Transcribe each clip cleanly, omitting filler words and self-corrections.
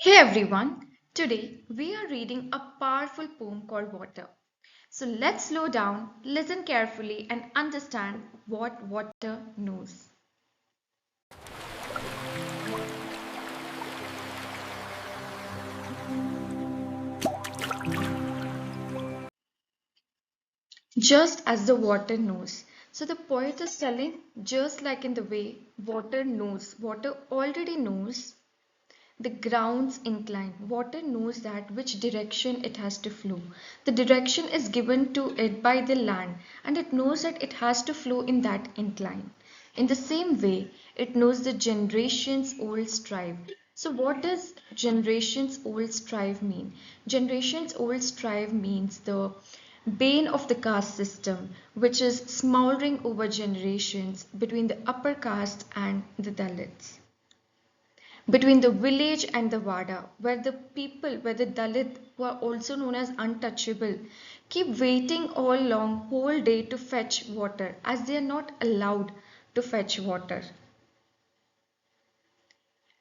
Hey everyone, today we are reading a powerful poem called Water. So let's slow down, listen carefully, and understand what water knows. Just as the water knows. So the poet is telling, just like in the way water knows, water already knows the ground's incline. Water knows that which direction it has to flow. The direction is given to it by the land, and it knows that it has to flow in that incline. In the same way, it knows the generations old strive. So, what does generations old strive mean? Generations old strive means the bane of the caste system, which is smoldering over generations between the upper caste and the Dalits, between the village and the Wada, where the people, where the Dalit, who are also known as untouchable, keep waiting all long whole day to fetch water, as they are not allowed to fetch water.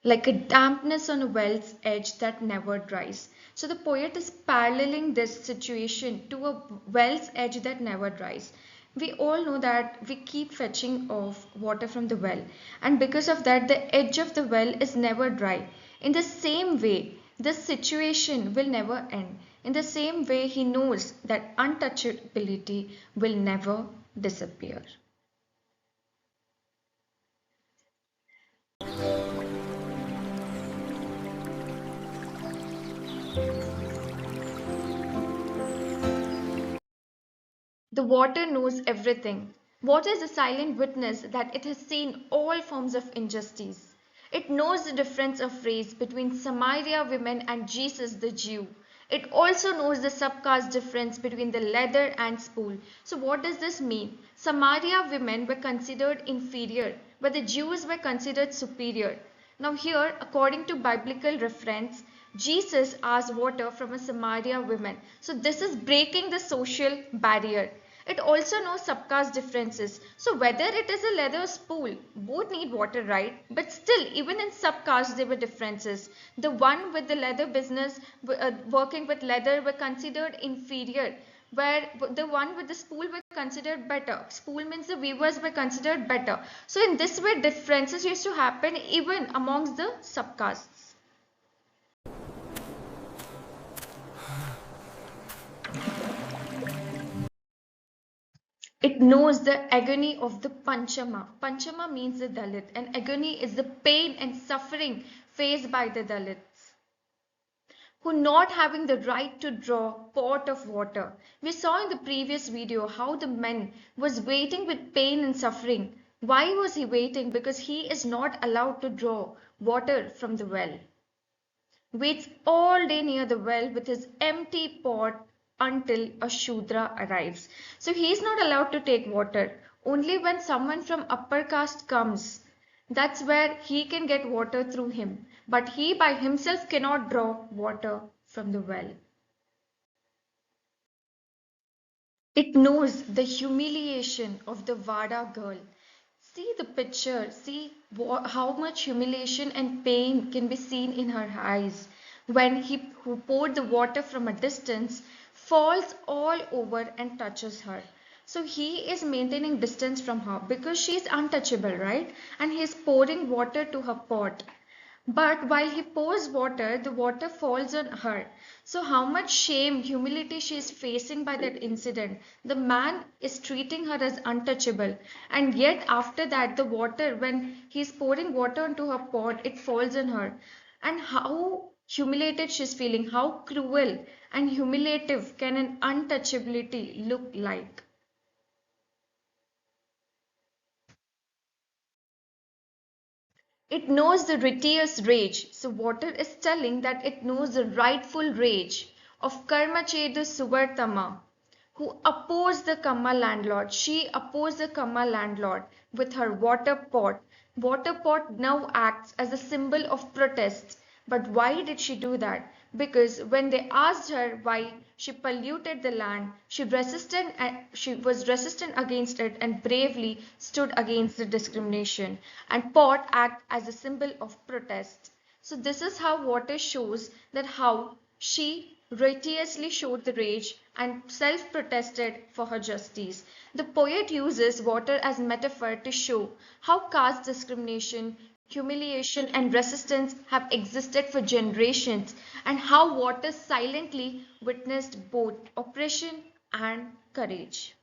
Like a dampness on a well's edge that never dries. So the poet is paralleling this situation to a well's edge that never dries. We all know that we keep fetching off water from the well, and because of that, the edge of the well is never dry. In the same way, this situation will never end. In the same way, he knows that untouchability will never disappear. The water knows everything. Water is a silent witness that it has seen all forms of injustice. It knows the difference of race between Samaria women and Jesus the Jew. It also knows the subcaste difference between the leather and spool. So what does this mean? Samaria women were considered inferior, but the Jews were considered superior. Now here, according to biblical reference, Jesus asked water from a Samaria woman. So this is breaking the social barrier. It also knows subcaste differences. So whether it is a leather or spool, both need water, right? But still, even in subcaste, there were differences. The one with the leather business, working with leather, were considered inferior, where the one with the spool were considered better. Spool means the weavers were considered better. So in this way, differences used to happen even amongst the subcastes. It knows the agony of the Panchama. Panchama means the Dalit, and agony is the pain and suffering faced by the Dalits, who not having the right to draw pot of water. We saw in the previous video how the man was waiting with pain and suffering. Why was he waiting? Because he is not allowed to draw water from the well. Waits all day near the well with his empty pot until a Shudra arrives. So he is not allowed to take water. Only when someone from upper caste comes, that's where he can get water through him. But he by himself cannot draw water from the well. It knows the humiliation of the Vada girl. See the picture, see how much humiliation and pain can be seen in her eyes when he who poured the water from a distance falls all over and touches her. So he is maintaining distance from her because she is untouchable, right? And he is pouring water to her pot. But while he pours water, the water falls on her. So, how much shame, humility she is facing by that incident. The man is treating her as untouchable. And yet, after that, the water, when he's pouring water into her pot, it falls on her. And how humiliated she's feeling, how cruel and humiliative can an untouchability look like? It knows the righteous rage. So water is telling that it knows the rightful rage of Karmachedu Suvartama, who opposed the Kamma landlord. She opposed the Kamma landlord with her water pot. Water pot now acts as a symbol of protest. But why did she do that? Because when they asked her why she polluted the land, she was resistant against it and bravely stood against the discrimination. And pot act as a symbol of protest. So this is how water shows that how she righteously showed the rage and self-protested for her justice. The poet uses water as metaphor to show how caste discrimination, humiliation and resistance have existed for generations and how water silently witnessed both oppression and courage.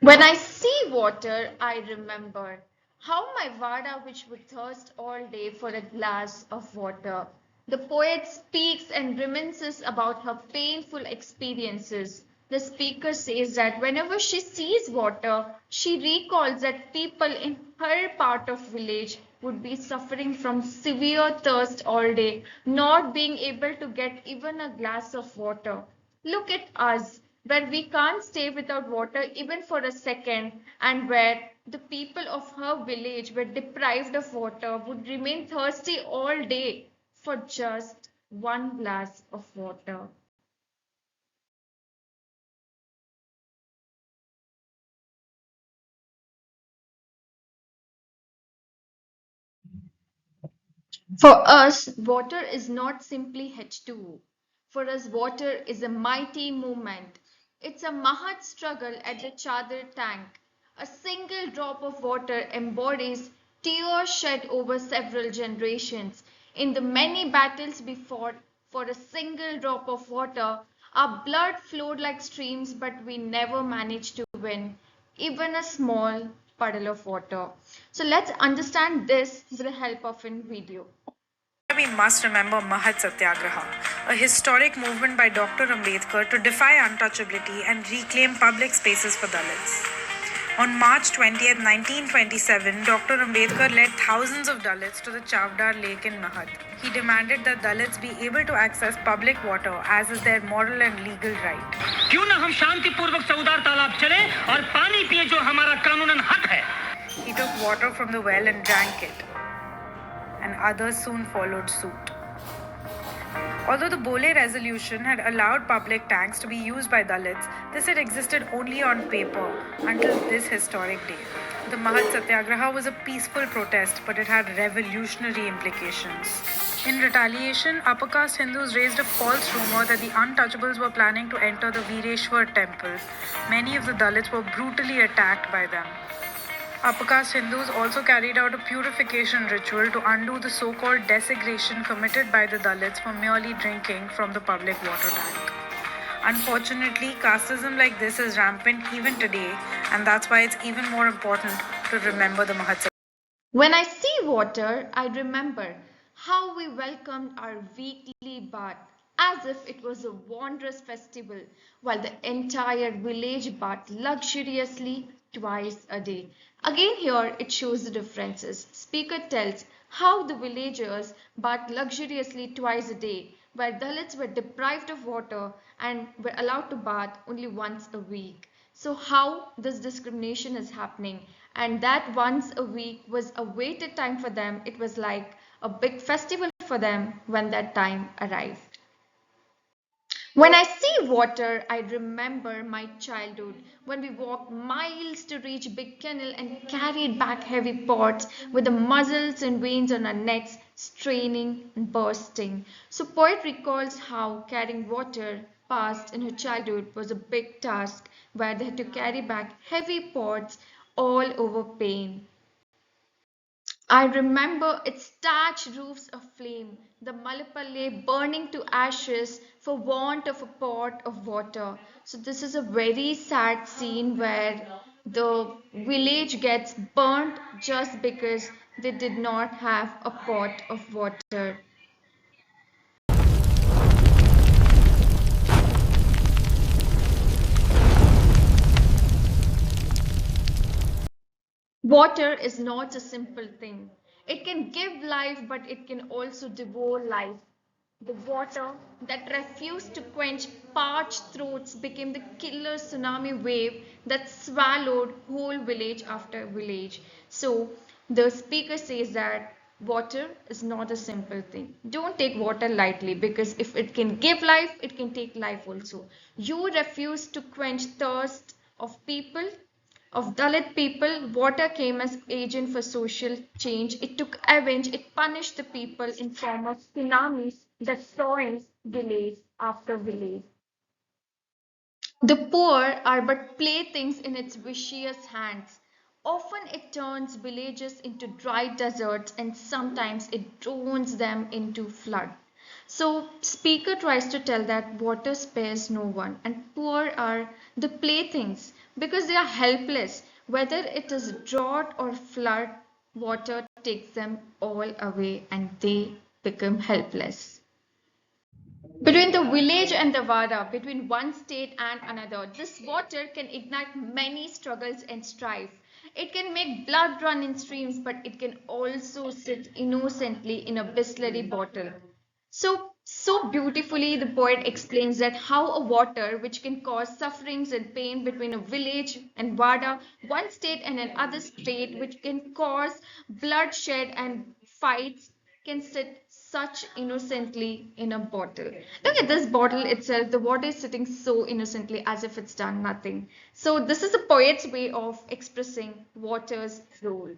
When I see water, I remember how my Vada, which would thirst all day for a glass of water. The poet speaks and reminisces about her painful experiences. The speaker says that whenever she sees water, she recalls that people in her part of village would be suffering from severe thirst all day, not being able to get even a glass of water. Look at us, where we can't stay without water even for a second, and where the people of her village were deprived of water would remain thirsty all day for just one glass of water. For us, water is not simply H2O. For us, water is a mighty movement. It's a Mahad struggle at the Chadar tank. A single drop of water embodies tears shed over several generations. In the many battles we fought for a single drop of water, our blood flowed like streams, but we never managed to win even a small puddle of water. So let's understand this with the help of a video. We must remember Mahad Satyagraha, a historic movement by Dr. Ambedkar to defy untouchability and reclaim public spaces for Dalits. On March 20th, 1927, Dr. Ambedkar led thousands of Dalits to the Chavdar Lake in Mahad. He demanded that Dalits be able to access public water as is their moral and legal right. क्यों ना हम शांतिपूर्वक से उदार तालाब चले और पानी पिए जो हमारा कानूनन हक है. He took water from the well and drank it, and others soon followed suit. Although the Bole resolution had allowed public tanks to be used by Dalits, this had existed only on paper until this historic day. The Mahad Satyagraha was a peaceful protest, but it had revolutionary implications. In retaliation, upper caste Hindus raised a false rumor that the untouchables were planning to enter the Vireshwar temple. Many of the Dalits were brutally attacked by them. Upper caste Hindus also carried out a purification ritual to undo the so-called desecration committed by the Dalits for merely drinking from the public water tank. Unfortunately, casteism like this is rampant even today, and that's why it's even more important to remember the Mahad. When I see water, I remember how we welcomed our weekly bath as if it was a wondrous festival, while the entire village bathed luxuriously twice a day. Again, here it shows the differences. Speaker tells how the villagers bathed luxuriously twice a day, while Dalits were deprived of water and were allowed to bath only once a week. So how this discrimination is happening, and that once a week was a waited time for them. It was like a big festival for them when that time arrived. When I see water, I remember my childhood when we walked miles to reach Big Kennel and carried back heavy pots with the muscles and veins on our necks straining and bursting. So poet recalls how carrying water past in her childhood was a big task where they had to carry back heavy pots all over pain. I remember its thatched roofs aflame, the Malapalle burning to ashes for want of a pot of water. So this is a very sad scene where the village gets burnt just because they did not have a pot of water. Water is not a simple thing. It can give life, but it can also devour life. The water that refused to quench parched throats became the killer tsunami wave that swallowed whole village after village. So the speaker says that water is not a simple thing. Don't take water lightly because if it can give life, it can take life also. You refuse to quench thirst of people, of Dalit people, water came as agent for social change. It took revenge. It punished the people in form of tsunamis, destroying village after village. The poor are but playthings in its vicious hands. Often it turns villages into dry deserts and sometimes it drones them into flood. So speaker tries to tell that water spares no one and poor are the playthings because they are helpless. Whether it is drought or flood, water takes them all away and they become helpless. Between the village and the Vada, between one state and another, this water can ignite many struggles and strife. It can make blood run in streams, but it can also sit innocently in a Bisleri bottle. So beautifully, the poet explains that how a water which can cause sufferings and pain between a village and Vada, one state and another state, which can cause bloodshed and fights, can sit such innocently in a bottle. Look at this bottle itself. The water is sitting so innocently as if it's done nothing. So this is a poet's way of expressing water's role.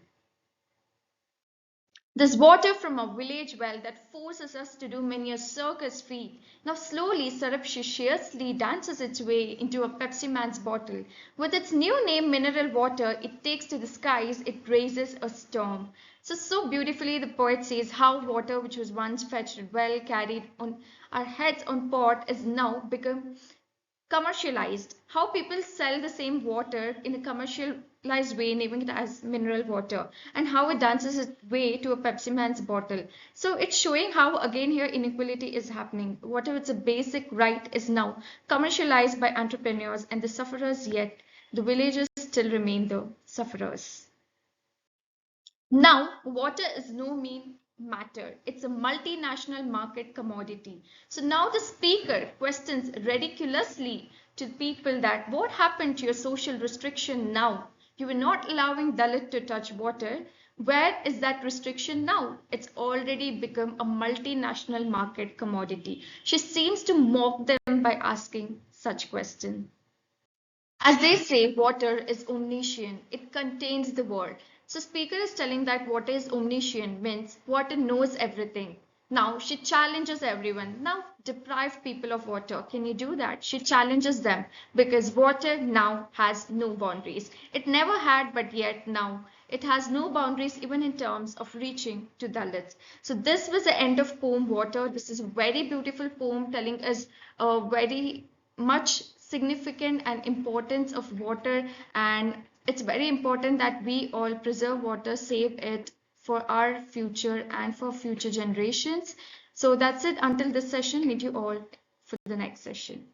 This water from a village well that forces us to do many a circus feat now slowly surreptitiously dances its way into a Pepsi Man's bottle. With its new name mineral water it takes to the skies, it raises a storm. So beautifully the poet says how water which was once fetched well carried on our heads on pot is now become commercialized. How people sell the same water in a commercialized way, naming it as mineral water, and how it dances its way to a Pepsi Man's bottle. So it's showing how again here inequality is happening. Whatever it's a basic right is now commercialized by entrepreneurs and the sufferers, yet the villagers still remain the sufferers. Now, water is no mean matter. It's a multinational market commodity. So now the speaker questions ridiculously to people that what happened to your social restriction now? You were not allowing Dalit to touch water. Where is that restriction now? It's already become a multinational market commodity. She seems to mock them by asking such questions. As they say, water is omniscient. It contains the world. So speaker is telling that water is omniscient means water knows everything. Now she challenges everyone. Now deprive people of water. Can you do that? She challenges them because water now has no boundaries. It never had, but yet now it has no boundaries even in terms of reaching to Dalits. So this was the end of poem Water. This is a very beautiful poem telling us a very much significant and importance of water, and it's very important that we all preserve water, save it for our future and for future generations. So that's it until this session. Meet you all for the next session.